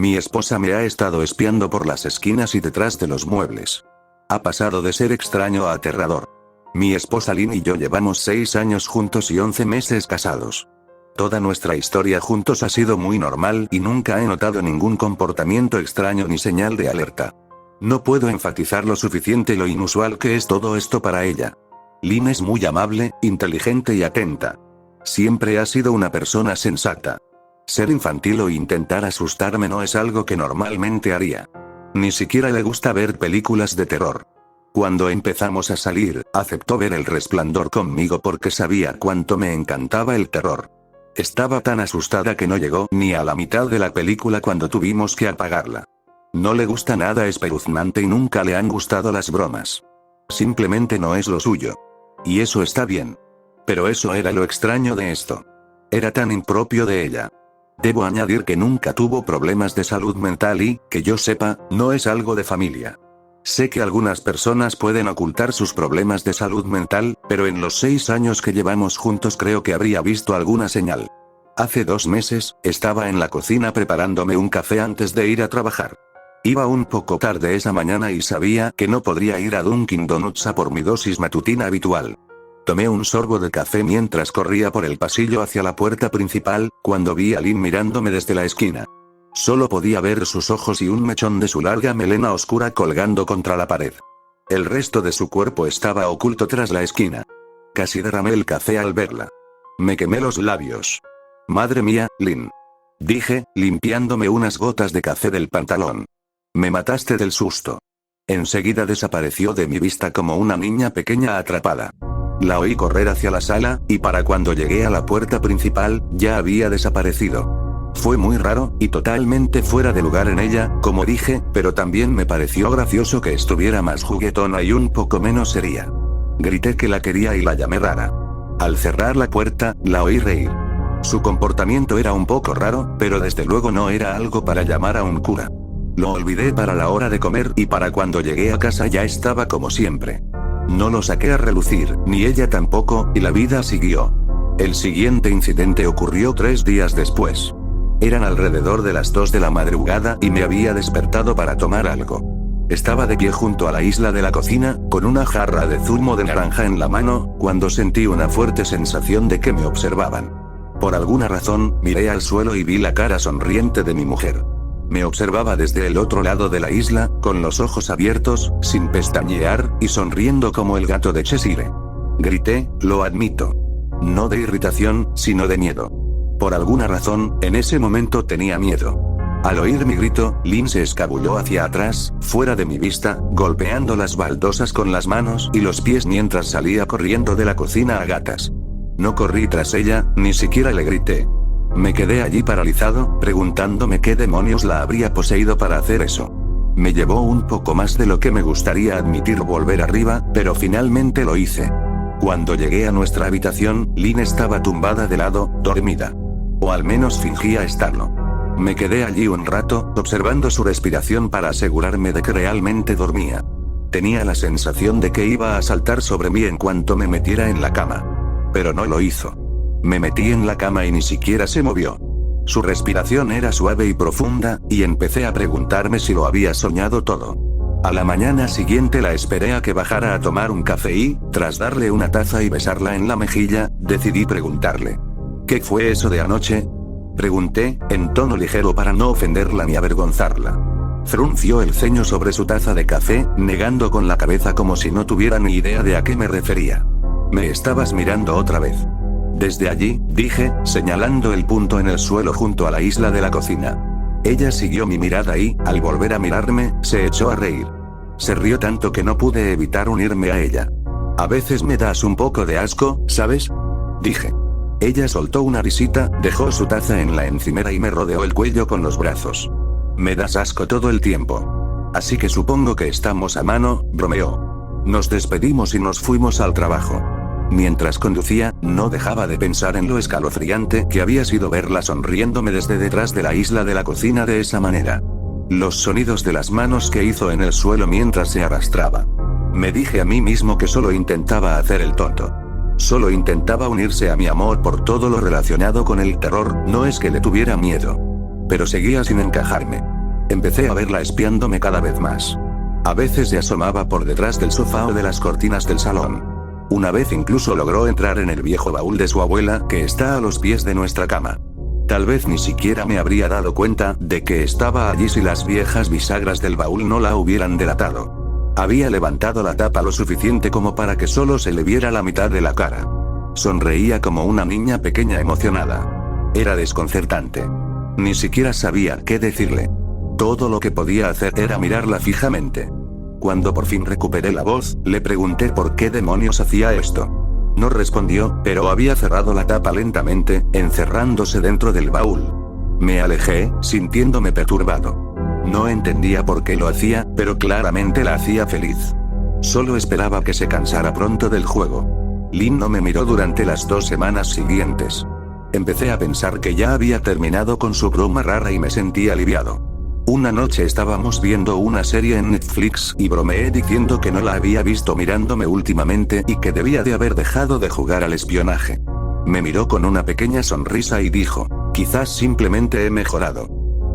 Mi esposa me ha estado espiando por las esquinas y detrás de los muebles. Ha pasado de ser extraño a aterrador. Mi esposa Lynn y yo llevamos 6 años juntos y 11 meses casados. Toda nuestra historia juntos ha sido muy normal y nunca he notado ningún comportamiento extraño ni señal de alerta. No puedo enfatizar lo suficiente lo inusual que es todo esto para ella. Lynn es muy amable, inteligente y atenta. Siempre ha sido una persona sensata. Ser infantil o intentar asustarme no es algo que normalmente haría. Ni siquiera le gusta ver películas de terror. Cuando empezamos a salir, aceptó ver El Resplandor conmigo porque sabía cuánto me encantaba el terror. Estaba tan asustada que no llegó ni a la mitad de la película cuando tuvimos que apagarla. No le gusta nada espeluznante y nunca le han gustado las bromas. Simplemente no es lo suyo. Y eso está bien. Pero eso era lo extraño de esto. Era tan impropio de ella. Debo añadir que nunca tuvo problemas de salud mental y, que yo sepa, no es algo de familia. Sé que algunas personas pueden ocultar sus problemas de salud mental, pero en los 6 años que llevamos juntos creo que habría visto alguna señal. Hace 2 meses, estaba en la cocina preparándome un café antes de ir a trabajar. Iba un poco tarde esa mañana y sabía que no podría ir a Dunkin' Donuts a por mi dosis matutina habitual. Tomé un sorbo de café mientras corría por el pasillo hacia la puerta principal, cuando vi a Lynn mirándome desde la esquina. Solo podía ver sus ojos y un mechón de su larga melena oscura colgando contra la pared. El resto de su cuerpo estaba oculto tras la esquina. Casi derramé el café al verla. Me quemé los labios. Madre mía, Lynn. Dije, limpiándome unas gotas de café del pantalón. Me mataste del susto. Enseguida desapareció de mi vista como una niña pequeña atrapada. La oí correr hacia la sala, y para cuando llegué a la puerta principal, ya había desaparecido. Fue muy raro, y totalmente fuera de lugar en ella, como dije, pero también me pareció gracioso que estuviera más juguetona y un poco menos seria. Grité que la quería y la llamé rara. Al cerrar la puerta, la oí reír. Su comportamiento era un poco raro, pero desde luego no era algo para llamar a un cura. Lo olvidé para la hora de comer y para cuando llegué a casa ya estaba como siempre. No lo saqué a relucir, ni ella tampoco, y la vida siguió. El siguiente incidente ocurrió 3 días después. Eran alrededor de las 2 de la madrugada y me había despertado para tomar algo. Estaba de pie junto a la isla de la cocina, con una jarra de zumo de naranja en la mano, cuando sentí una fuerte sensación de que me observaban. Por alguna razón, miré al suelo y vi la cara sonriente de mi mujer. Me observaba desde el otro lado de la isla, con los ojos abiertos, sin pestañear, y sonriendo como el gato de Cheshire. Grité, lo admito. No de irritación, sino de miedo. Por alguna razón, en ese momento tenía miedo. Al oír mi grito, Lynn se escabulló hacia atrás, fuera de mi vista, golpeando las baldosas con las manos y los pies mientras salía corriendo de la cocina a gatas. No corrí tras ella, ni siquiera le grité. Me quedé allí paralizado, preguntándome qué demonios la habría poseído para hacer eso. Me llevó un poco más de lo que me gustaría admitir volver arriba, pero finalmente lo hice. Cuando llegué a nuestra habitación, Lynn estaba tumbada de lado, dormida. O al menos fingía estarlo. Me quedé allí un rato, observando su respiración para asegurarme de que realmente dormía. Tenía la sensación de que iba a saltar sobre mí en cuanto me metiera en la cama. Pero no lo hizo. Me metí en la cama y ni siquiera se movió. Su respiración era suave y profunda, y empecé a preguntarme si lo había soñado todo. A la mañana siguiente la esperé a que bajara a tomar un café y, tras darle una taza y besarla en la mejilla, decidí preguntarle. ¿Qué fue eso de anoche? Pregunté, en tono ligero para no ofenderla ni avergonzarla. Frunció el ceño sobre su taza de café, negando con la cabeza como si no tuviera ni idea de a qué me refería. Me estabas mirando otra vez. Desde allí, dije, señalando el punto en el suelo junto a la isla de la cocina. Ella siguió mi mirada y, al volver a mirarme, se echó a reír. Se rió tanto que no pude evitar unirme a ella. A veces me das un poco de asco, ¿sabes? Dije. Ella soltó una risita, dejó su taza en la encimera y me rodeó el cuello con los brazos. Me das asco todo el tiempo. Así que supongo que estamos a mano, bromeó. Nos despedimos y nos fuimos al trabajo. Mientras conducía, no dejaba de pensar en lo escalofriante que había sido verla sonriéndome desde detrás de la isla de la cocina de esa manera. Los sonidos de las manos que hizo en el suelo mientras se arrastraba. Me dije a mí mismo que solo intentaba hacer el tonto. Solo intentaba unirse a mi amor por todo lo relacionado con el terror, no es que le tuviera miedo. Pero seguía sin encajarme. Empecé a verla espiándome cada vez más. A veces se asomaba por detrás del sofá o de las cortinas del salón. Una vez incluso logró entrar en el viejo baúl de su abuela, que está a los pies de nuestra cama. Tal vez ni siquiera me habría dado cuenta de que estaba allí si las viejas bisagras del baúl no la hubieran delatado. Había levantado la tapa lo suficiente como para que solo se le viera la mitad de la cara. Sonreía como una niña pequeña emocionada. Era desconcertante. Ni siquiera sabía qué decirle. Todo lo que podía hacer era mirarla fijamente. Cuando por fin recuperé la voz, le pregunté por qué demonios hacía esto. No respondió, pero había cerrado la tapa lentamente, encerrándose dentro del baúl. Me alejé, sintiéndome perturbado. No entendía por qué lo hacía, pero claramente la hacía feliz. Solo esperaba que se cansara pronto del juego. Lynn no me miró durante las 2 semanas siguientes. Empecé a pensar que ya había terminado con su broma rara y me sentí aliviado. Una noche estábamos viendo una serie en Netflix y bromeé diciendo que no la había visto mirándome últimamente y que debía de haber dejado de jugar al espionaje. Me miró con una pequeña sonrisa y dijo, quizás simplemente he mejorado.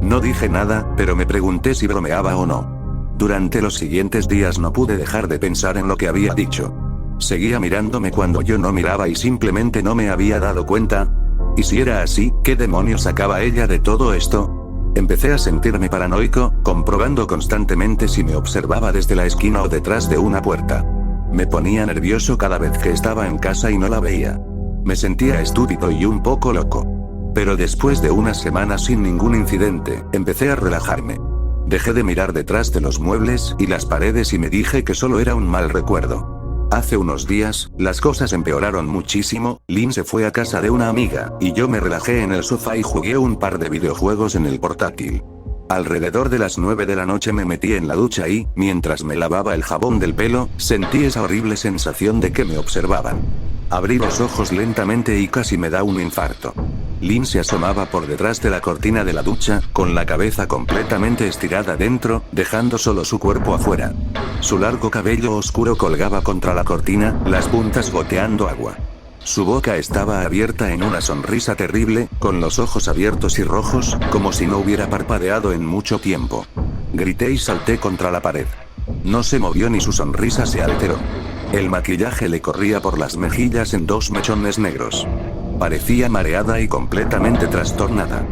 No dije nada, pero me pregunté si bromeaba o no. Durante los siguientes días no pude dejar de pensar en lo que había dicho. Seguía mirándome cuando yo no miraba y simplemente no me había dado cuenta. ¿Y si era así, qué demonios sacaba ella de todo esto? Empecé a sentirme paranoico, comprobando constantemente si me observaba desde la esquina o detrás de una puerta. Me ponía nervioso cada vez que estaba en casa y no la veía. Me sentía estúpido y un poco loco. Pero después de unas semanas sin ningún incidente, empecé a relajarme. Dejé de mirar detrás de los muebles y las paredes y me dije que solo era un mal recuerdo. Hace unos días, las cosas empeoraron muchísimo. Lynn se fue a casa de una amiga, y yo me relajé en el sofá y jugué un par de videojuegos en el portátil. Alrededor de las 9 de la noche me metí en la ducha y, mientras me lavaba el jabón del pelo, sentí esa horrible sensación de que me observaban. Abrí los ojos lentamente y casi me da un infarto. Lynn se asomaba por detrás de la cortina de la ducha, con la cabeza completamente estirada dentro, dejando solo su cuerpo afuera. Su largo cabello oscuro colgaba contra la cortina, las puntas goteando agua. Su boca estaba abierta en una sonrisa terrible, con los ojos abiertos y rojos, como si no hubiera parpadeado en mucho tiempo. Grité y salté contra la pared. No se movió ni su sonrisa se alteró. El maquillaje le corría por las mejillas en 2 mechones negros. Parecía mareada y completamente trastornada.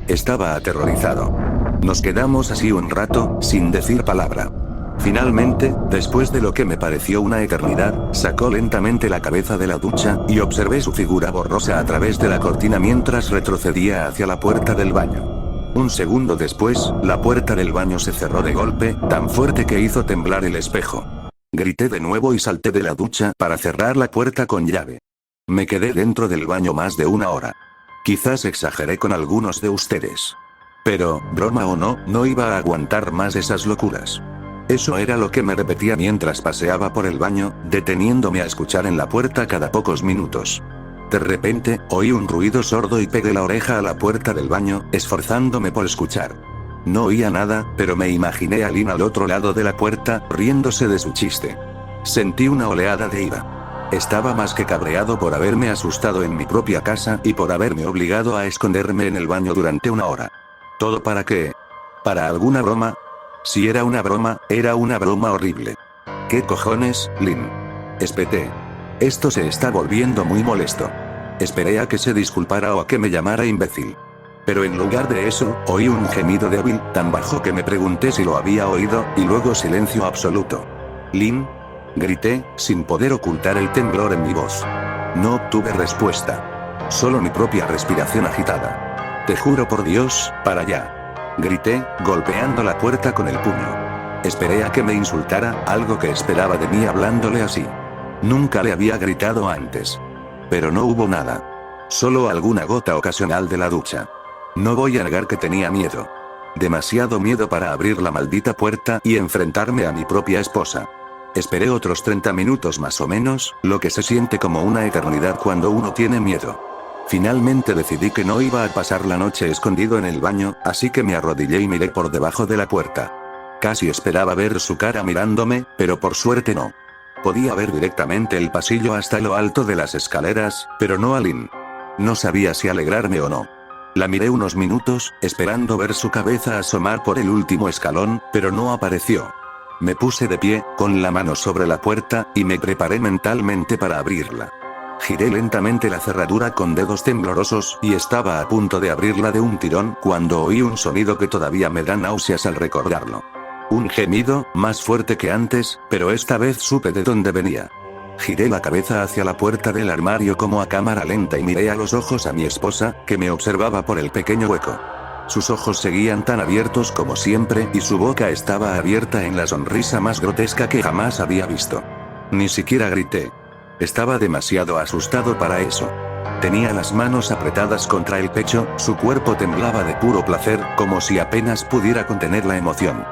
Estaba aterrorizado. Nos quedamos así un rato, sin decir palabra. Finalmente, después de lo que me pareció una eternidad, sacó lentamente la cabeza de la ducha, y observé su figura borrosa a través de la cortina mientras retrocedía hacia la puerta del baño. Un segundo después, la puerta del baño se cerró de golpe, tan fuerte que hizo temblar el espejo. Grité de nuevo y salté de la ducha para cerrar la puerta con llave. Me quedé dentro del baño más de 1 hora. Quizás exageré con algunos de ustedes. Pero, broma o no, no iba a aguantar más esas locuras. Eso era lo que me repetía mientras paseaba por el baño, deteniéndome a escuchar en la puerta cada pocos minutos. De repente, oí un ruido sordo y pegué la oreja a la puerta del baño, esforzándome por escuchar. No oía nada, pero me imaginé a Lynn al otro lado de la puerta, riéndose de su chiste. Sentí una oleada de ira. Estaba más que cabreado por haberme asustado en mi propia casa y por haberme obligado a esconderme en el baño durante 1 hora. ¿Todo para qué? ¿Para alguna broma? Si era una broma, era una broma horrible. ¿Qué cojones, Lynn? Espeté. Esto se está volviendo muy molesto. Esperé a que se disculpara o a que me llamara imbécil. Pero en lugar de eso, oí un gemido débil, tan bajo que me pregunté si lo había oído, y luego silencio absoluto. Lynn, grité, sin poder ocultar el temblor en mi voz. No obtuve respuesta. Solo mi propia respiración agitada. Te juro por Dios, para allá. Grité, golpeando la puerta con el puño. Esperé a que me insultara, algo que esperaba de mí hablándole así. Nunca le había gritado antes. Pero no hubo nada. Solo alguna gota ocasional de la ducha. No voy a negar que tenía miedo. Demasiado miedo para abrir la maldita puerta y enfrentarme a mi propia esposa. Esperé otros 30 minutos más o menos, lo que se siente como una eternidad cuando uno tiene miedo. Finalmente decidí que no iba a pasar la noche escondido en el baño, así que me arrodillé y miré por debajo de la puerta. Casi esperaba ver su cara mirándome, pero por suerte no. Podía ver directamente el pasillo hasta lo alto de las escaleras, pero no a Lynn. No sabía si alegrarme o no. La miré unos minutos, esperando ver su cabeza asomar por el último escalón, pero no apareció. Me puse de pie, con la mano sobre la puerta, y me preparé mentalmente para abrirla. Giré lentamente la cerradura con dedos temblorosos, y estaba a punto de abrirla de un tirón cuando oí un sonido que todavía me da náuseas al recordarlo. Un gemido, más fuerte que antes, pero esta vez supe de dónde venía. Giré la cabeza hacia la puerta del armario como a cámara lenta y miré a los ojos a mi esposa, que me observaba por el pequeño hueco. Sus ojos seguían tan abiertos como siempre y su boca estaba abierta en la sonrisa más grotesca que jamás había visto. Ni siquiera grité. Estaba demasiado asustado para eso. Tenía las manos apretadas contra el pecho, su cuerpo temblaba de puro placer, como si apenas pudiera contener la emoción.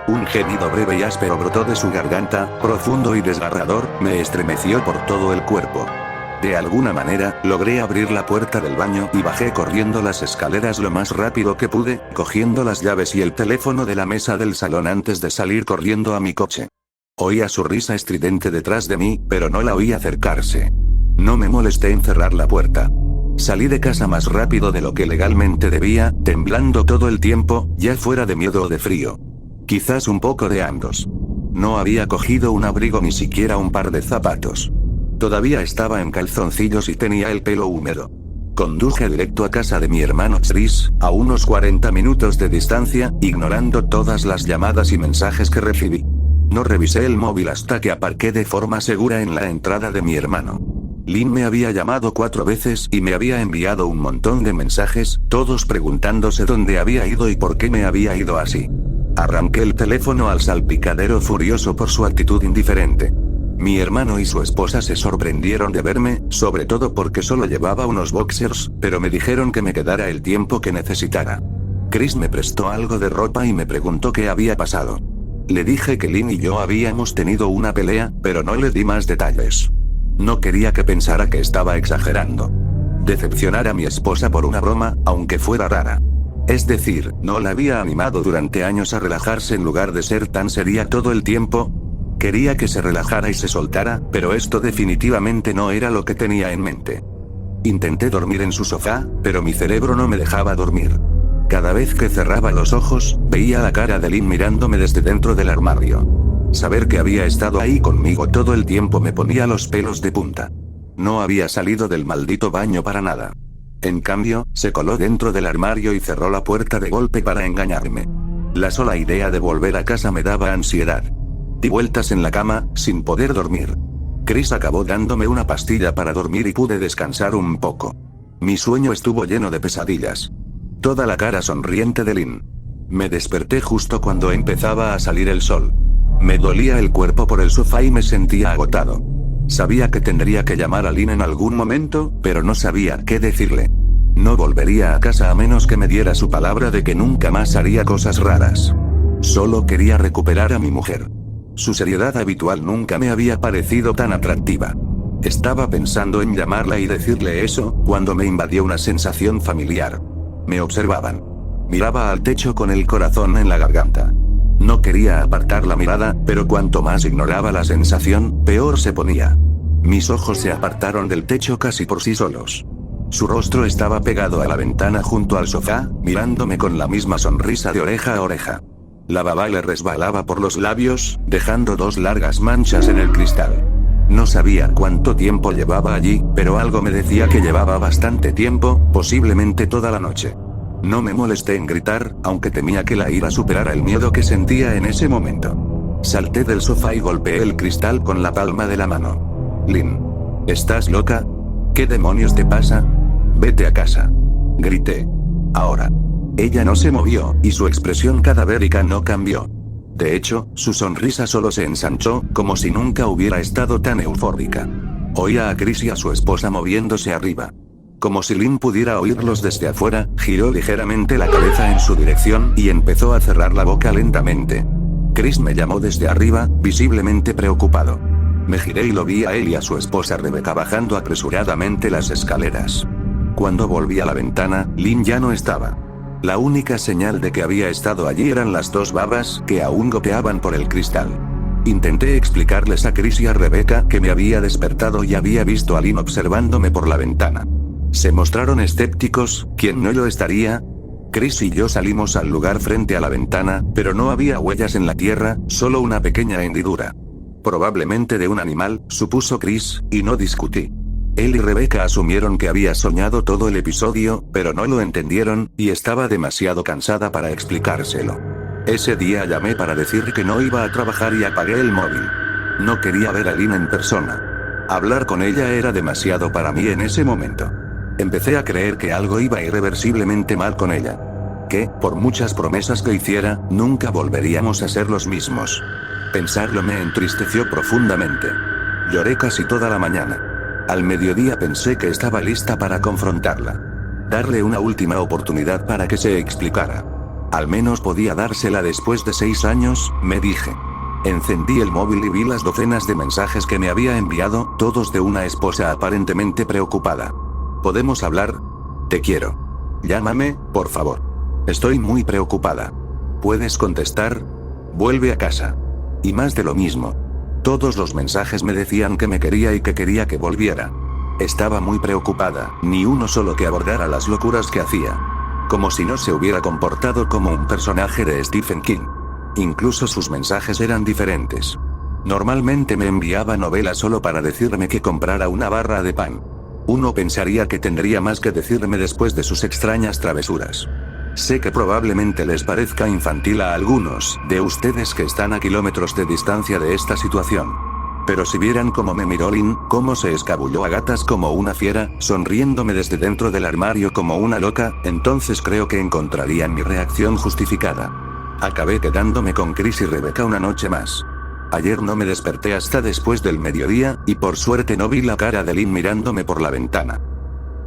Un gemido breve y áspero brotó de su garganta, profundo y desgarrador, me estremeció por todo el cuerpo. De alguna manera, logré abrir la puerta del baño y bajé corriendo las escaleras lo más rápido que pude, cogiendo las llaves y el teléfono de la mesa del salón antes de salir corriendo a mi coche. Oía su risa estridente detrás de mí, pero no la oí acercarse. No me molesté en cerrar la puerta. Salí de casa más rápido de lo que legalmente debía, temblando todo el tiempo, ya fuera de miedo o de frío. Quizás un poco de ambos. No había cogido un abrigo ni siquiera un par de zapatos. Todavía estaba en calzoncillos y tenía el pelo húmedo. Conduje directo a casa de mi hermano Chris, a unos 40 minutos de distancia, ignorando todas las llamadas y mensajes que recibí. No revisé el móvil hasta que aparqué de forma segura en la entrada de mi hermano. Lynn me había llamado 4 veces y me había enviado un montón de mensajes, todos preguntándose dónde había ido y por qué me había ido así. Arranqué el teléfono al salpicadero furioso por su actitud indiferente. Mi hermano y su esposa se sorprendieron de verme, sobre todo porque solo llevaba unos boxers, pero me dijeron que me quedara el tiempo que necesitara. Chris me prestó algo de ropa y me preguntó qué había pasado. Le dije que Lynn y yo habíamos tenido una pelea, pero no le di más detalles. No quería que pensara que estaba exagerando. Decepcionar a mi esposa por una broma, aunque fuera rara. Es decir, no la había animado durante años a relajarse en lugar de ser tan seria todo el tiempo. Quería que se relajara y se soltara, pero esto definitivamente no era lo que tenía en mente. Intenté dormir en su sofá, pero mi cerebro no me dejaba dormir. Cada vez que cerraba los ojos, veía la cara de Lynn mirándome desde dentro del armario. Saber que había estado ahí conmigo todo el tiempo me ponía los pelos de punta. No había salido del maldito baño para nada. En cambio, se coló dentro del armario y cerró la puerta de golpe para engañarme. La sola idea de volver a casa me daba ansiedad. Di vueltas en la cama, sin poder dormir. Chris acabó dándome una pastilla para dormir y pude descansar un poco. Mi sueño estuvo lleno de pesadillas. Toda la cara sonriente de Lynn. Me desperté justo cuando empezaba a salir el sol. Me dolía el cuerpo por el sofá y me sentía agotado. Sabía que tendría que llamar a Lynn en algún momento, pero no sabía qué decirle. No volvería a casa a menos que me diera su palabra de que nunca más haría cosas raras. Solo quería recuperar a mi mujer. Su seriedad habitual nunca me había parecido tan atractiva. Estaba pensando en llamarla y decirle eso, cuando me invadió una sensación familiar. Me observaban. Miraba al techo con el corazón en la garganta. No quería apartar la mirada, pero cuanto más ignoraba la sensación, peor se ponía. Mis ojos se apartaron del techo casi por sí solos. Su rostro estaba pegado a la ventana junto al sofá, mirándome con la misma sonrisa de oreja a oreja. La baba le resbalaba por los labios, dejando 2 largas manchas en el cristal. No sabía cuánto tiempo llevaba allí, pero algo me decía que llevaba bastante tiempo, posiblemente toda la noche. No me molesté en gritar, aunque temía que la ira superara el miedo que sentía en ese momento. Salté del sofá y golpeé el cristal con la palma de la mano. Lynn. ¿Estás loca? ¿Qué demonios te pasa? Vete a casa. Grité. Ahora. Ella no se movió, y su expresión cadavérica no cambió. De hecho, su sonrisa solo se ensanchó, como si nunca hubiera estado tan eufórica. Oía a Chris y a su esposa moviéndose arriba. Como si Lynn pudiera oírlos desde afuera, giró ligeramente la cabeza en su dirección y empezó a cerrar la boca lentamente. Chris me llamó desde arriba, visiblemente preocupado. Me giré y lo vi a él y a su esposa Rebecca bajando apresuradamente las escaleras. Cuando volví a la ventana, Lynn ya no estaba. La única señal de que había estado allí eran las 2 babas que aún goteaban por el cristal. Intenté explicarles a Chris y a Rebecca que me había despertado y había visto a Lynn observándome por la ventana. Se mostraron escépticos, ¿quién no lo estaría? Chris y yo salimos al lugar frente a la ventana, pero no había huellas en la tierra, solo una pequeña hendidura. Probablemente de un animal, supuso Chris, y no discutí. Él y Rebecca asumieron que había soñado todo el episodio, pero no lo entendieron, y estaba demasiado cansada para explicárselo. Ese día llamé para decir que no iba a trabajar y apagué el móvil. No quería ver a Lynn en persona. Hablar con ella era demasiado para mí en ese momento. Empecé a creer que algo iba irreversiblemente mal con ella. Que, por muchas promesas que hiciera, nunca volveríamos a ser los mismos. Pensarlo me entristeció profundamente. Lloré casi toda la mañana. Al mediodía pensé que estaba lista para confrontarla. Darle una última oportunidad para que se explicara. Al menos podía dársela después de 6 años, me dije. Encendí el móvil y vi las docenas de mensajes que me había enviado, todos de una esposa aparentemente preocupada. ¿Podemos hablar? Te quiero. Llámame, por favor. Estoy muy preocupada. ¿Puedes contestar? Vuelve a casa. Y más de lo mismo. Todos los mensajes me decían que me quería y que quería que volviera. Estaba muy preocupada, ni uno solo que abordara las locuras que hacía. Como si no se hubiera comportado como un personaje de Stephen King. Incluso sus mensajes eran diferentes. Normalmente me enviaba novelas solo para decirme que comprara una barra de pan. Uno pensaría que tendría más que decirme después de sus extrañas travesuras. Sé que probablemente les parezca infantil a algunos de ustedes que están a kilómetros de distancia de esta situación. Pero si vieran cómo me miró Lynn, cómo se escabulló a gatas como una fiera, sonriéndome desde dentro del armario como una loca, entonces creo que encontrarían mi reacción justificada. Acabé quedándome con Chris y Rebecca una noche más. Ayer no me desperté hasta después del mediodía, y por suerte no vi la cara de Lynn mirándome por la ventana.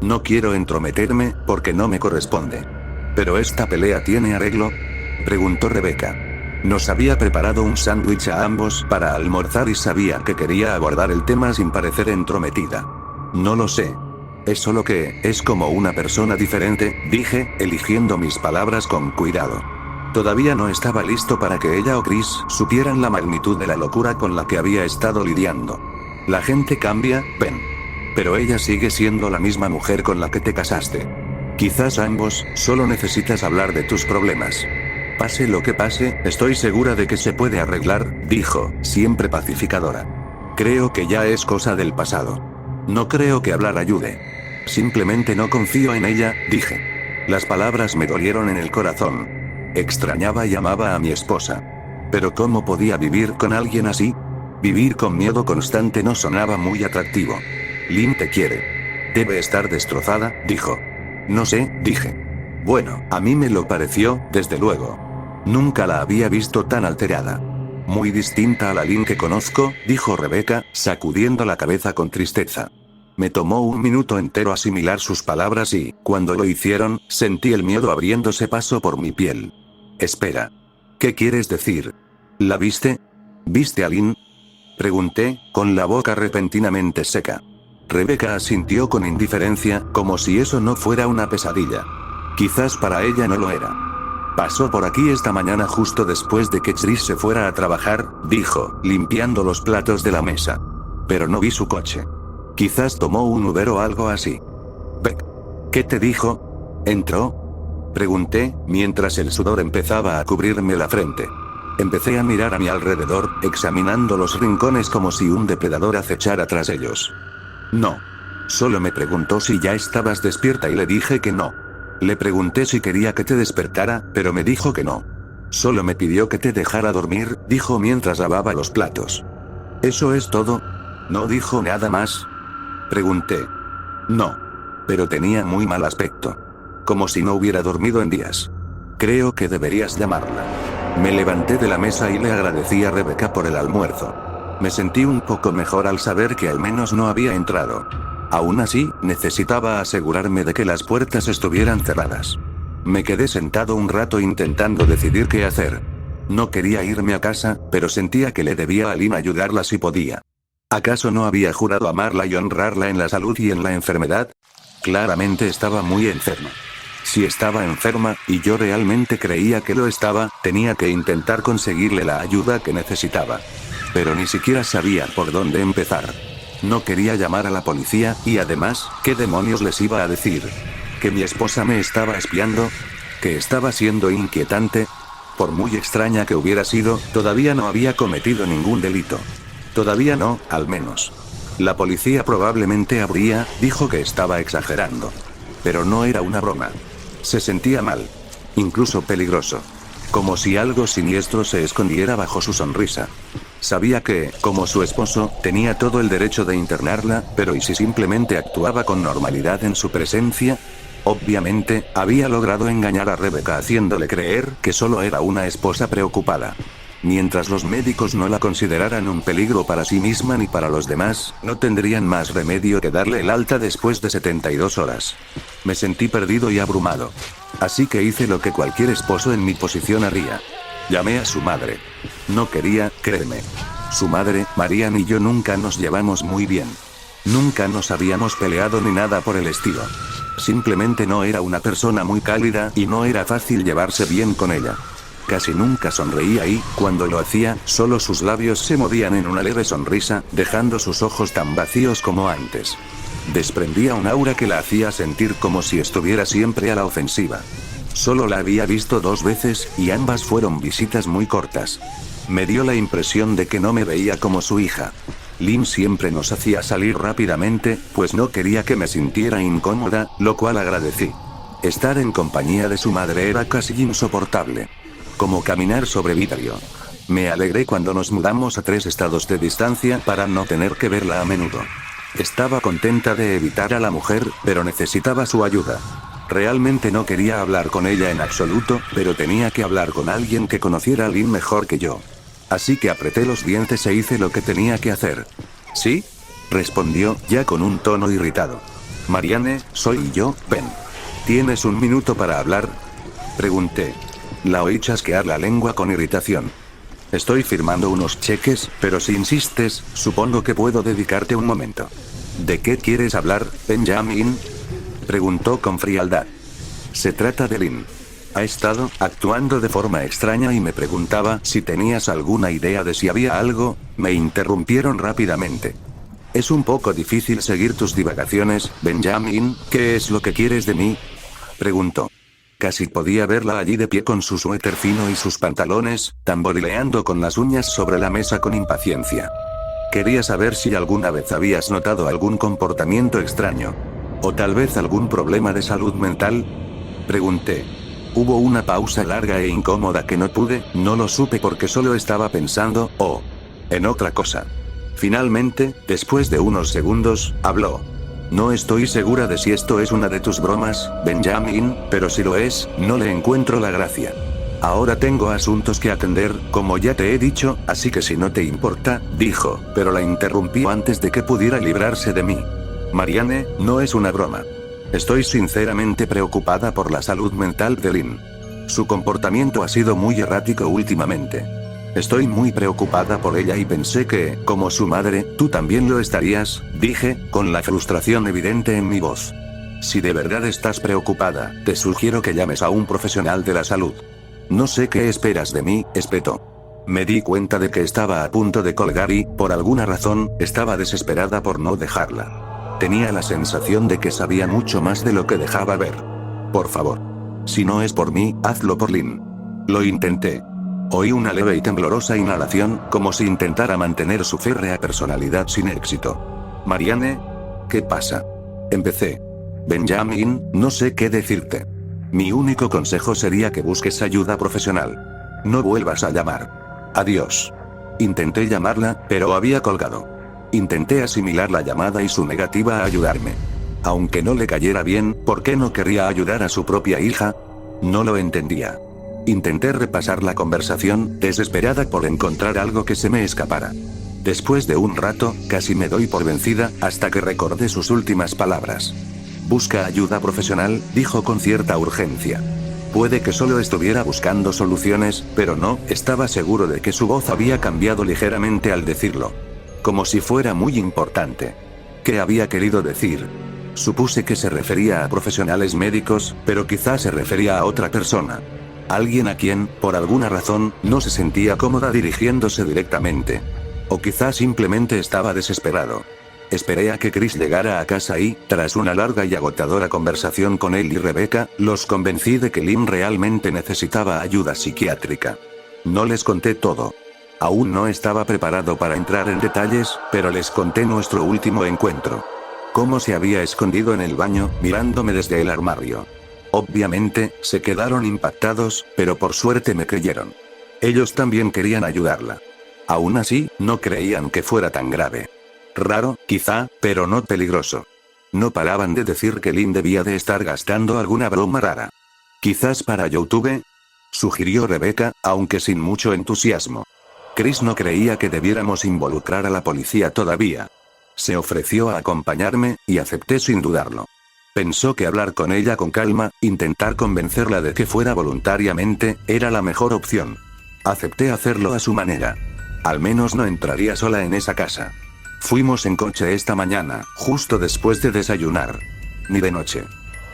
No quiero entrometerme, porque no me corresponde. ¿Pero esta pelea tiene arreglo? Preguntó Rebecca. Nos había preparado un sándwich a ambos para almorzar y sabía que quería abordar el tema sin parecer entrometida. No lo sé. Es solo que, es como una persona diferente, dije, eligiendo mis palabras con cuidado. Todavía no estaba listo para que ella o Chris supieran la magnitud de la locura con la que había estado lidiando. La gente cambia, Ben. Pero ella sigue siendo la misma mujer con la que te casaste. Quizás ambos, solo necesitas hablar de tus problemas. Pase lo que pase, estoy segura de que se puede arreglar, dijo, siempre pacificadora. Creo que ya es cosa del pasado. No creo que hablar ayude. Simplemente no confío en ella, dije. Las palabras me dolieron en el corazón. Extrañaba y amaba a mi esposa. Pero ¿cómo podía vivir con alguien así? Vivir con miedo constante no sonaba muy atractivo. Lynn te quiere. Debe estar destrozada, dijo. No sé, dije. Bueno, a mí me lo pareció, desde luego. Nunca la había visto tan alterada. Muy distinta a la Lynn que conozco, dijo Rebecca, sacudiendo la cabeza con tristeza. Me tomó un minuto entero asimilar sus palabras y, cuando lo hicieron, sentí el miedo abriéndose paso por mi piel. Espera. ¿Qué quieres decir? ¿La viste? ¿Viste a Lynn? Pregunté, con la boca repentinamente seca. Rebecca asintió con indiferencia, como si eso no fuera una pesadilla. Quizás para ella no lo era. Pasó por aquí esta mañana justo después de que Chris se fuera a trabajar, dijo, limpiando los platos de la mesa. Pero no vi su coche. Quizás tomó un Uber o algo así. Beck. ¿Qué te dijo? ¿Entró? Pregunté, mientras el sudor empezaba a cubrirme la frente. Empecé a mirar a mi alrededor, examinando los rincones como si un depredador acechara tras ellos. No. Solo me preguntó si ya estabas despierta y le dije que no. Le pregunté si quería que te despertara, pero me dijo que no. Solo me pidió que te dejara dormir, dijo mientras lavaba los platos. ¿Eso es todo? ¿No dijo nada más? Pregunté. No. Pero tenía muy mal aspecto. Como si no hubiera dormido en días. Creo que deberías llamarla. Me levanté de la mesa y le agradecí a Rebecca por el almuerzo. Me sentí un poco mejor al saber que al menos no había entrado. Aún así, necesitaba asegurarme de que las puertas estuvieran cerradas. Me quedé sentado un rato intentando decidir qué hacer. No quería irme a casa, pero sentía que le debía a Lynn ayudarla si podía. ¿Acaso no había jurado amarla y honrarla en la salud y en la enfermedad? Claramente estaba muy enferma. Si estaba enferma, y yo realmente creía que lo estaba, tenía que intentar conseguirle la ayuda que necesitaba. Pero ni siquiera sabía por dónde empezar. No quería llamar a la policía, y además, ¿qué demonios les iba a decir? ¿Que mi esposa me estaba espiando? ¿Que estaba siendo inquietante? Por muy extraña que hubiera sido, todavía no había cometido ningún delito. Todavía no, al menos. La policía probablemente dijo que estaba exagerando. Pero no era una broma. Se sentía mal. Incluso peligroso. Como si algo siniestro se escondiera bajo su sonrisa. Sabía que, como su esposo, tenía todo el derecho de internarla, pero ¿y si simplemente actuaba con normalidad en su presencia? Obviamente, había logrado engañar a Rebecca haciéndole creer que solo era una esposa preocupada. Mientras los médicos no la consideraran un peligro para sí misma ni para los demás, no tendrían más remedio que darle el alta después de 72 horas. Me sentí perdido y abrumado. Así que hice lo que cualquier esposo en mi posición haría. Llamé a su madre. No quería, créeme. Su madre, Marianne y yo nunca nos llevamos muy bien. Nunca nos habíamos peleado ni nada por el estilo. Simplemente no era una persona muy cálida y no era fácil llevarse bien con ella. Casi nunca sonreía y, cuando lo hacía, solo sus labios se movían en una leve sonrisa, dejando sus ojos tan vacíos como antes. Desprendía un aura que la hacía sentir como si estuviera siempre a la ofensiva. Solo la había visto 2 veces, y ambas fueron visitas muy cortas. Me dio la impresión de que no me veía como su hija. Lynn siempre nos hacía salir rápidamente, pues no quería que me sintiera incómoda, lo cual agradecí. Estar en compañía de su madre era casi insoportable. Como caminar sobre vidrio. Me alegré cuando nos mudamos a 3 estados de distancia para no tener que verla a menudo. Estaba contenta de evitar a la mujer, pero necesitaba su ayuda. Realmente no quería hablar con ella en absoluto, pero tenía que hablar con alguien que conociera a Lynn mejor que yo. Así que apreté los dientes e hice lo que tenía que hacer. ¿Sí? Respondió, ya con un tono irritado. Marianne, soy yo, Ben. ¿Tienes un minuto para hablar? Pregunté. La oí chasquear la lengua con irritación. Estoy firmando unos cheques, pero si insistes, supongo que puedo dedicarte un momento. ¿De qué quieres hablar, Benjamin? Preguntó con frialdad. Se trata de Lynn. Ha estado actuando de forma extraña y me preguntaba si tenías alguna idea de si había algo. Me interrumpieron rápidamente. Es un poco difícil seguir tus divagaciones, Benjamin. ¿Qué es lo que quieres de mí? Preguntó. Casi podía verla allí de pie con su suéter fino y sus pantalones, tamborileando con las uñas sobre la mesa con impaciencia. Quería saber si alguna vez habías notado algún comportamiento extraño. ¿O tal vez algún problema de salud mental? Pregunté. Hubo una pausa larga e incómoda que no lo supe porque solo estaba pensando, en otra cosa. Finalmente, después de unos segundos, habló. No estoy segura de si esto es una de tus bromas, Benjamin, pero si lo es, no le encuentro la gracia. Ahora tengo asuntos que atender, como ya te he dicho, así que si no te importa, dijo, pero la interrumpió antes de que pudiera librarse de mí. Marianne, no es una broma. Estoy sinceramente preocupada por la salud mental de Lynn. Su comportamiento ha sido muy errático últimamente. Estoy muy preocupada por ella y pensé que, como su madre, tú también lo estarías, dije, con la frustración evidente en mi voz. Si de verdad estás preocupada, te sugiero que llames a un profesional de la salud. No sé qué esperas de mí, espetó. Me di cuenta de que estaba a punto de colgar y, por alguna razón, estaba desesperada por no dejarla. Tenía la sensación de que sabía mucho más de lo que dejaba ver. Por favor. Si no es por mí, hazlo por Lynn. Lo intenté. Oí una leve y temblorosa inhalación, como si intentara mantener su férrea personalidad sin éxito. Marianne, ¿qué pasa? Empecé. Benjamin, no sé qué decirte. Mi único consejo sería que busques ayuda profesional. No vuelvas a llamar. Adiós. Intenté llamarla, pero había colgado. Intenté asimilar la llamada y su negativa a ayudarme. Aunque no le cayera bien, ¿por qué no querría ayudar a su propia hija? No lo entendía. Intenté repasar la conversación, desesperada por encontrar algo que se me escapara. Después de un rato, casi me doy por vencida, hasta que recordé sus últimas palabras. Busca ayuda profesional, dijo con cierta urgencia. Puede que solo estuviera buscando soluciones, pero no, estaba seguro de que su voz había cambiado ligeramente al decirlo. Como si fuera muy importante. ¿Qué había querido decir? Supuse que se refería a profesionales médicos, pero quizás se refería a otra persona. Alguien a quien, por alguna razón, no se sentía cómoda dirigiéndose directamente. O quizás simplemente estaba desesperado. Esperé a que Chris llegara a casa y, tras una larga y agotadora conversación con él y Rebecca, los convencí de que Lynn realmente necesitaba ayuda psiquiátrica. No les conté todo. Aún no estaba preparado para entrar en detalles, pero les conté nuestro último encuentro. Cómo se había escondido en el baño, mirándome desde el armario. Obviamente, se quedaron impactados, pero por suerte me creyeron. Ellos también querían ayudarla. Aún así, no creían que fuera tan grave. Raro, quizá, pero no peligroso. No paraban de decir que Lynn debía de estar gastando alguna broma rara. Quizás para YouTube, sugirió Rebecca, aunque sin mucho entusiasmo. Chris no creía que debiéramos involucrar a la policía todavía. Se ofreció a acompañarme, y acepté sin dudarlo. Pensó que hablar con ella con calma, intentar convencerla de que fuera voluntariamente, era la mejor opción. Acepté hacerlo a su manera. Al menos no entraría sola en esa casa. Fuimos en coche esta mañana, justo después de desayunar. Ni de noche.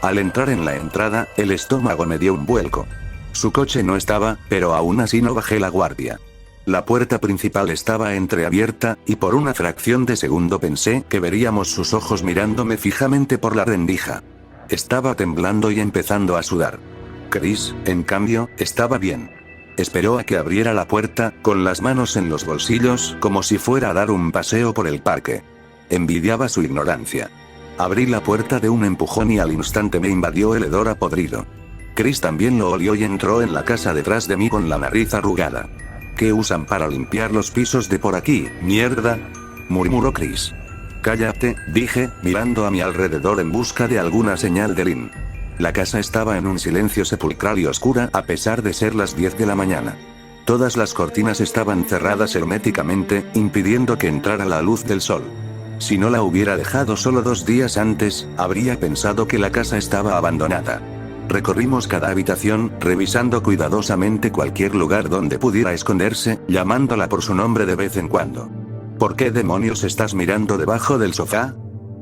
Al entrar en la entrada, el estómago me dio un vuelco. Su coche no estaba, pero aún así no bajé la guardia. La puerta principal estaba entreabierta, y por una fracción de segundo pensé que veríamos sus ojos mirándome fijamente por la rendija. Estaba temblando y empezando a sudar. Chris, en cambio, estaba bien. Esperó a que abriera la puerta, con las manos en los bolsillos, como si fuera a dar un paseo por el parque. Envidiaba su ignorancia. Abrí la puerta de un empujón y al instante me invadió el hedor a podrido. Chris también lo olió y entró en la casa detrás de mí con la nariz arrugada. ¿Qué usan para limpiar los pisos de por aquí, mierda?, murmuró Chris. Cállate, dije, mirando a mi alrededor en busca de alguna señal de Lynn. La casa estaba en un silencio sepulcral y oscura a pesar de ser las 10 de la mañana. Todas las cortinas estaban cerradas herméticamente, impidiendo que entrara la luz del sol. Si no la hubiera dejado solo 2 días antes, habría pensado que la casa estaba abandonada. Recorrimos cada habitación, revisando cuidadosamente cualquier lugar donde pudiera esconderse, llamándola por su nombre de vez en cuando. ¿Por qué demonios estás mirando debajo del sofá?,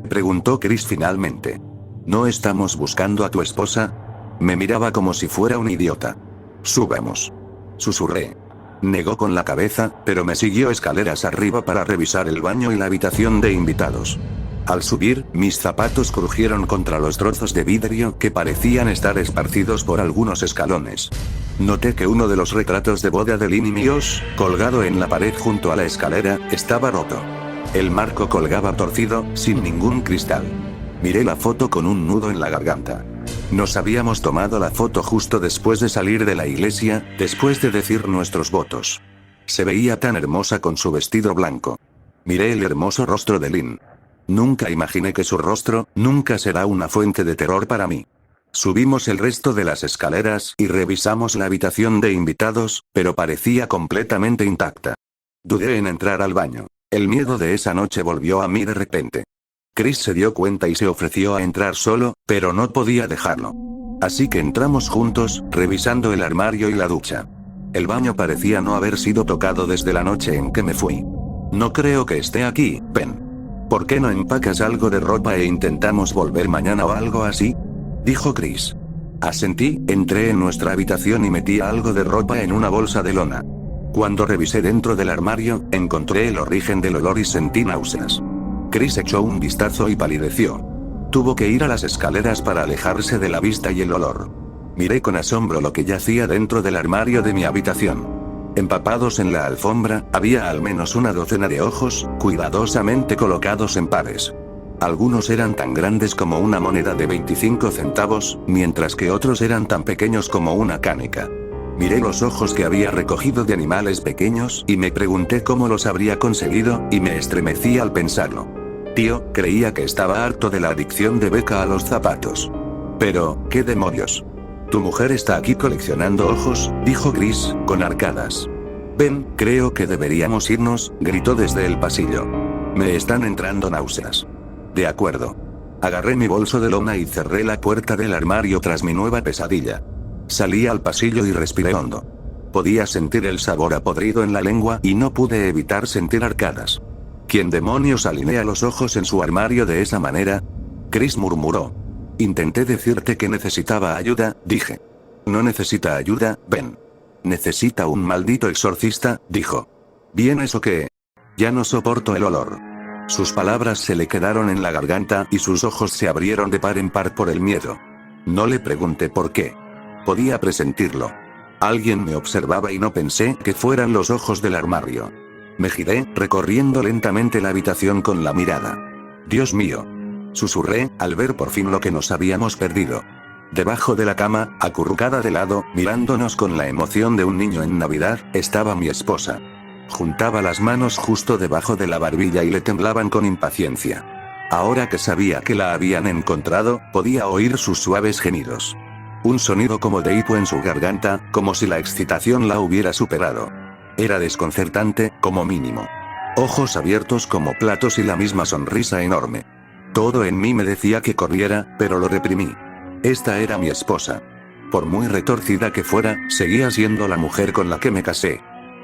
preguntó Chris finalmente. ¿No estamos buscando a tu esposa? Me miraba como si fuera un idiota. Subamos. Susurré. Negó con la cabeza, pero me siguió escaleras arriba para revisar el baño y la habitación de invitados. Al subir, mis zapatos crujieron contra los trozos de vidrio que parecían estar esparcidos por algunos escalones. Noté que uno de los retratos de boda de Lynn y míos, colgado en la pared junto a la escalera, estaba roto. El marco colgaba torcido, sin ningún cristal. Miré la foto con un nudo en la garganta. Nos habíamos tomado la foto justo después de salir de la iglesia, después de decir nuestros votos. Se veía tan hermosa con su vestido blanco. Miré el hermoso rostro de Lynn. Nunca imaginé que su rostro, nunca será una fuente de terror para mí. Subimos el resto de las escaleras y revisamos la habitación de invitados, pero parecía completamente intacta. Dudé en entrar al baño. El miedo de esa noche volvió a mí de repente. Chris se dio cuenta y se ofreció a entrar solo, pero no podía dejarlo. Así que entramos juntos, revisando el armario y la ducha. El baño parecía no haber sido tocado desde la noche en que me fui. No creo que esté aquí, Ben. ¿Por qué no empacas algo de ropa e intentamos volver mañana o algo así?, dijo Chris. Asentí, entré en nuestra habitación y metí algo de ropa en una bolsa de lona. Cuando revisé dentro del armario, encontré el origen del olor y sentí náuseas. Chris echó un vistazo y palideció. Tuvo que ir a las escaleras para alejarse de la vista y el olor. Miré con asombro lo que yacía dentro del armario de mi habitación. Empapados en la alfombra, había al menos una docena de ojos, cuidadosamente colocados en pares. Algunos eran tan grandes como una moneda de 25 centavos, mientras que otros eran tan pequeños como una canica. Miré los ojos que había recogido de animales pequeños y me pregunté cómo los habría conseguido, y me estremecí al pensarlo. Tío, creía que estaba harto de la adicción de Becca a los zapatos. Pero, ¿qué demonios? Tu mujer está aquí coleccionando ojos, dijo Chris, con arcadas. Ben, creo que deberíamos irnos, gritó desde el pasillo. Me están entrando náuseas. De acuerdo. Agarré mi bolso de lona y cerré la puerta del armario tras mi nueva pesadilla. Salí al pasillo y respiré hondo. Podía sentir el sabor a podrido en la lengua y no pude evitar sentir arcadas. ¿Quién demonios alinea los ojos en su armario de esa manera? Chris murmuró. Intenté decirte que necesitaba ayuda, dije. No necesita ayuda, Ben. Necesita un maldito exorcista, dijo. ¿Bien eso qué? Ya no soporto el olor. Sus palabras se le quedaron en la garganta y sus ojos se abrieron de par en par por el miedo. No le pregunté por qué. Podía presentirlo. Alguien me observaba y no pensé que fueran los ojos del armario. Me giré, recorriendo lentamente la habitación con la mirada. Dios mío. Susurré, al ver por fin lo que nos habíamos perdido. Debajo de la cama, acurrucada de lado, mirándonos con la emoción de un niño en Navidad, estaba mi esposa. Juntaba las manos justo debajo de la barbilla y le temblaban con impaciencia. Ahora que sabía que la habían encontrado, podía oír sus suaves gemidos. Un sonido como de hipo en su garganta, como si la excitación la hubiera superado. Era desconcertante, como mínimo. Ojos abiertos como platos y la misma sonrisa enorme. Todo en mí me decía que corriera, pero lo reprimí. Esta era mi esposa. Por muy retorcida que fuera, seguía siendo la mujer con la que me casé.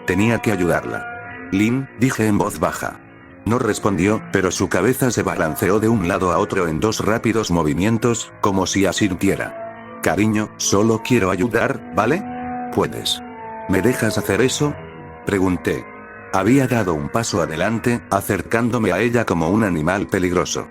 Tenía que ayudarla. Lynn, dije en voz baja. No respondió, pero su cabeza se balanceó de un lado a otro en dos rápidos movimientos, como si asintiera. Cariño, solo quiero ayudar, ¿vale? ¿Puedes? ¿Me dejas hacer eso? Pregunté. Había dado un paso adelante, acercándome a ella como un animal peligroso.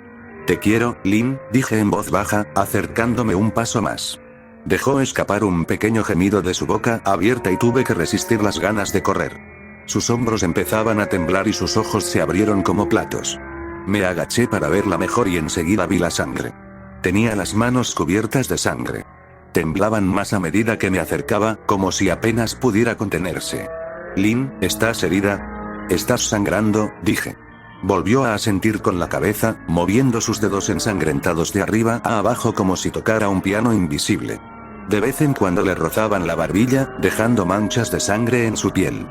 Te quiero, Lynn, dije en voz baja, acercándome un paso más. Dejó escapar un pequeño gemido de su boca abierta y tuve que resistir las ganas de correr. Sus hombros empezaban a temblar y sus ojos se abrieron como platos. Me agaché para verla mejor y enseguida vi la sangre. Tenía las manos cubiertas de sangre. Temblaban más a medida que me acercaba, como si apenas pudiera contenerse. Lynn, ¿estás herida? ¿Estás sangrando?, dije. Volvió a asentir con la cabeza, moviendo sus dedos ensangrentados de arriba a abajo como si tocara un piano invisible. De vez en cuando le rozaban la barbilla, dejando manchas de sangre en su piel.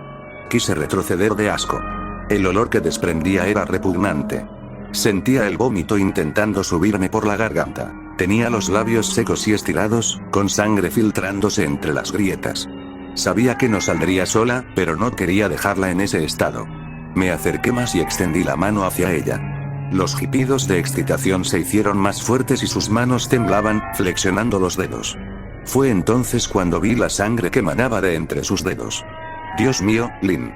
Quise retroceder de asco. El olor que desprendía era repugnante. Sentía el vómito intentando subirme por la garganta. Tenía los labios secos y estirados, con sangre filtrándose entre las grietas. Sabía que no saldría sola, pero no quería dejarla en ese estado. Me acerqué más y extendí la mano hacia ella. Los jipidos de excitación se hicieron más fuertes y sus manos temblaban, flexionando los dedos. Fue entonces cuando vi la sangre que manaba de entre sus dedos. Dios mío, Lynn.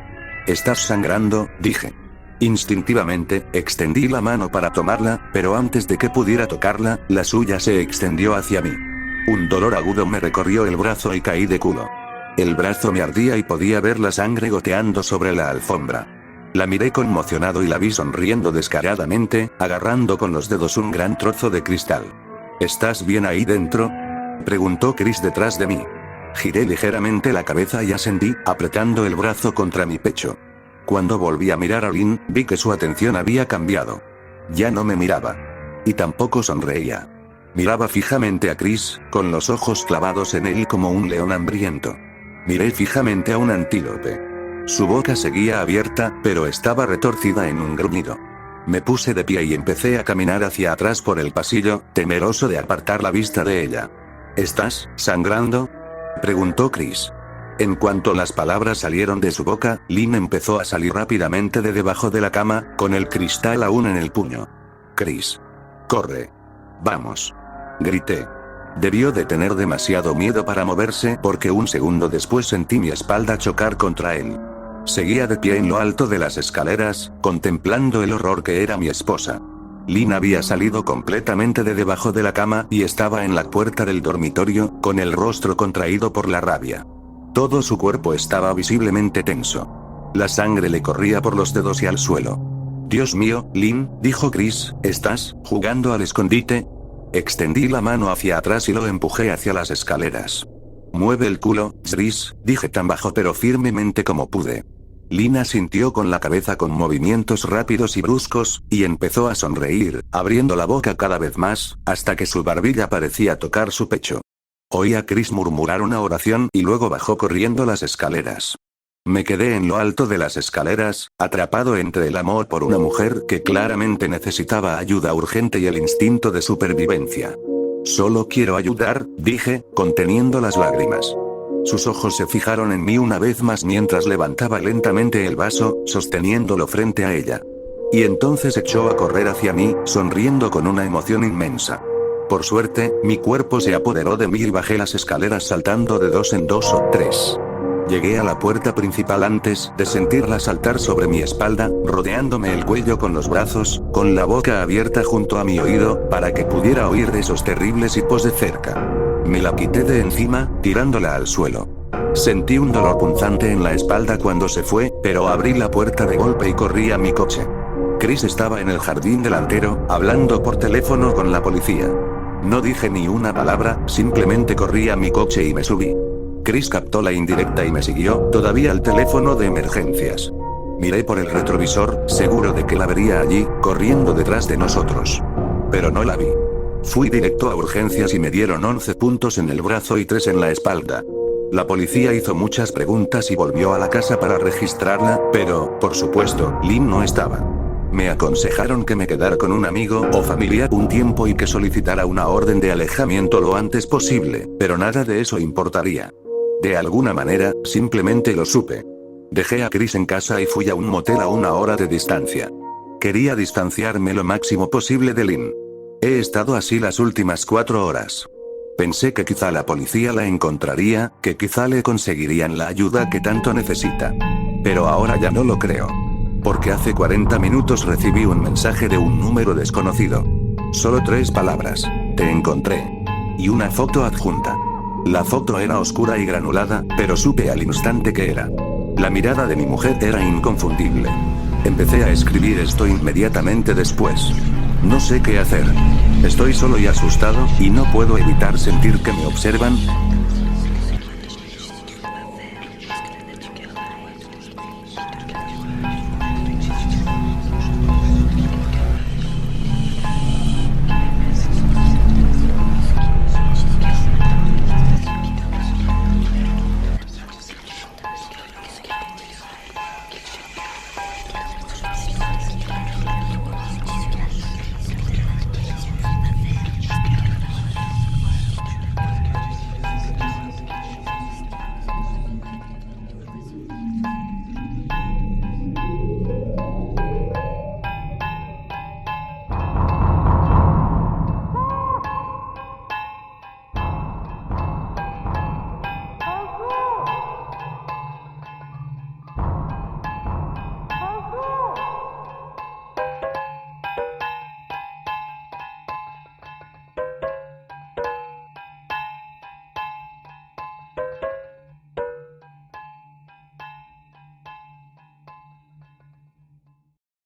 ¿Estás sangrando?, dije. Instintivamente, extendí la mano para tomarla, pero antes de que pudiera tocarla, la suya se extendió hacia mí. Un dolor agudo me recorrió el brazo y caí de culo. El brazo me ardía y podía ver la sangre goteando sobre la alfombra. La miré conmocionado y la vi sonriendo descaradamente, agarrando con los dedos un gran trozo de cristal. ¿Estás bien ahí dentro?, preguntó Chris detrás de mí. Giré ligeramente la cabeza y asentí, apretando el brazo contra mi pecho. Cuando volví a mirar a Lynn, vi que su atención había cambiado. Ya no me miraba. Y tampoco sonreía. Miraba fijamente a Chris, con los ojos clavados en él como un león hambriento. Miré fijamente a un antílope. Su boca seguía abierta, pero estaba retorcida en un gruñido. Me puse de pie y empecé a caminar hacia atrás por el pasillo, temeroso de apartar la vista de ella. ¿Estás sangrando?, preguntó Chris. En cuanto las palabras salieron de su boca, Lynn empezó a salir rápidamente de debajo de la cama, con el cristal aún en el puño. Chris. Corre. Vamos. Grité. Debió de tener demasiado miedo para moverse porque un segundo después sentí mi espalda chocar contra él. Seguía de pie en lo alto de las escaleras, contemplando el horror que era mi esposa. Lynn había salido completamente de debajo de la cama y estaba en la puerta del dormitorio, con el rostro contraído por la rabia. Todo su cuerpo estaba visiblemente tenso. La sangre le corría por los dedos y al suelo. Dios mío, Lynn, dijo Chris, ¿estás jugando al escondite? Extendí la mano hacia atrás y lo empujé hacia las escaleras. Mueve el culo, Chris, dije tan bajo pero firmemente como pude. Lynn asintió con la cabeza con movimientos rápidos y bruscos, y empezó a sonreír, abriendo la boca cada vez más, hasta que su barbilla parecía tocar su pecho. Oí a Chris murmurar una oración y luego bajó corriendo las escaleras. Me quedé en lo alto de las escaleras, atrapado entre el amor por una mujer que claramente necesitaba ayuda urgente y el instinto de supervivencia. Solo quiero ayudar, dije, conteniendo las lágrimas. Sus ojos se fijaron en mí una vez más mientras levantaba lentamente el vaso, sosteniéndolo frente a ella. Y entonces echó a correr hacia mí, sonriendo con una emoción inmensa. Por suerte, mi cuerpo se apoderó de mí y bajé las escaleras saltando de 2 en 2 o 3. Llegué a la puerta principal antes de sentirla saltar sobre mi espalda, rodeándome el cuello con los brazos, con la boca abierta junto a mi oído, para que pudiera oír esos terribles hipos de cerca. Me la quité de encima, tirándola al suelo. Sentí un dolor punzante en la espalda cuando se fue, pero abrí la puerta de golpe y corrí a mi coche. Chris estaba en el jardín delantero, hablando por teléfono con la policía. No dije ni una palabra, simplemente corrí a mi coche y me subí. Chris captó la indirecta y me siguió, todavía al teléfono de emergencias. Miré por el retrovisor, seguro de que la vería allí, corriendo detrás de nosotros. Pero no la vi. Fui directo a urgencias y me dieron 11 puntos en el brazo y 3 en la espalda. La policía hizo muchas preguntas y volvió a la casa para registrarla, pero, por supuesto, Lynn no estaba. Me aconsejaron que me quedara con un amigo o familiar un tiempo y que solicitara una orden de alejamiento lo antes posible, pero nada de eso importaría. De alguna manera, simplemente lo supe. Dejé a Chris en casa y fui a un motel a 1 hora de distancia. Quería distanciarme lo máximo posible de Lynn. He estado así las últimas 4 horas. Pensé que quizá la policía la encontraría, que quizá le conseguirían la ayuda que tanto necesita. Pero ahora ya no lo creo. Porque hace 40 minutos recibí un mensaje de un número desconocido. Solo 3 palabras. Te encontré. Y una foto adjunta. La foto era oscura y granulada, pero supe al instante que era. La mirada de mi mujer era inconfundible. Empecé a escribir esto inmediatamente después. No sé qué hacer. Estoy solo y asustado, y no puedo evitar sentir que me observan.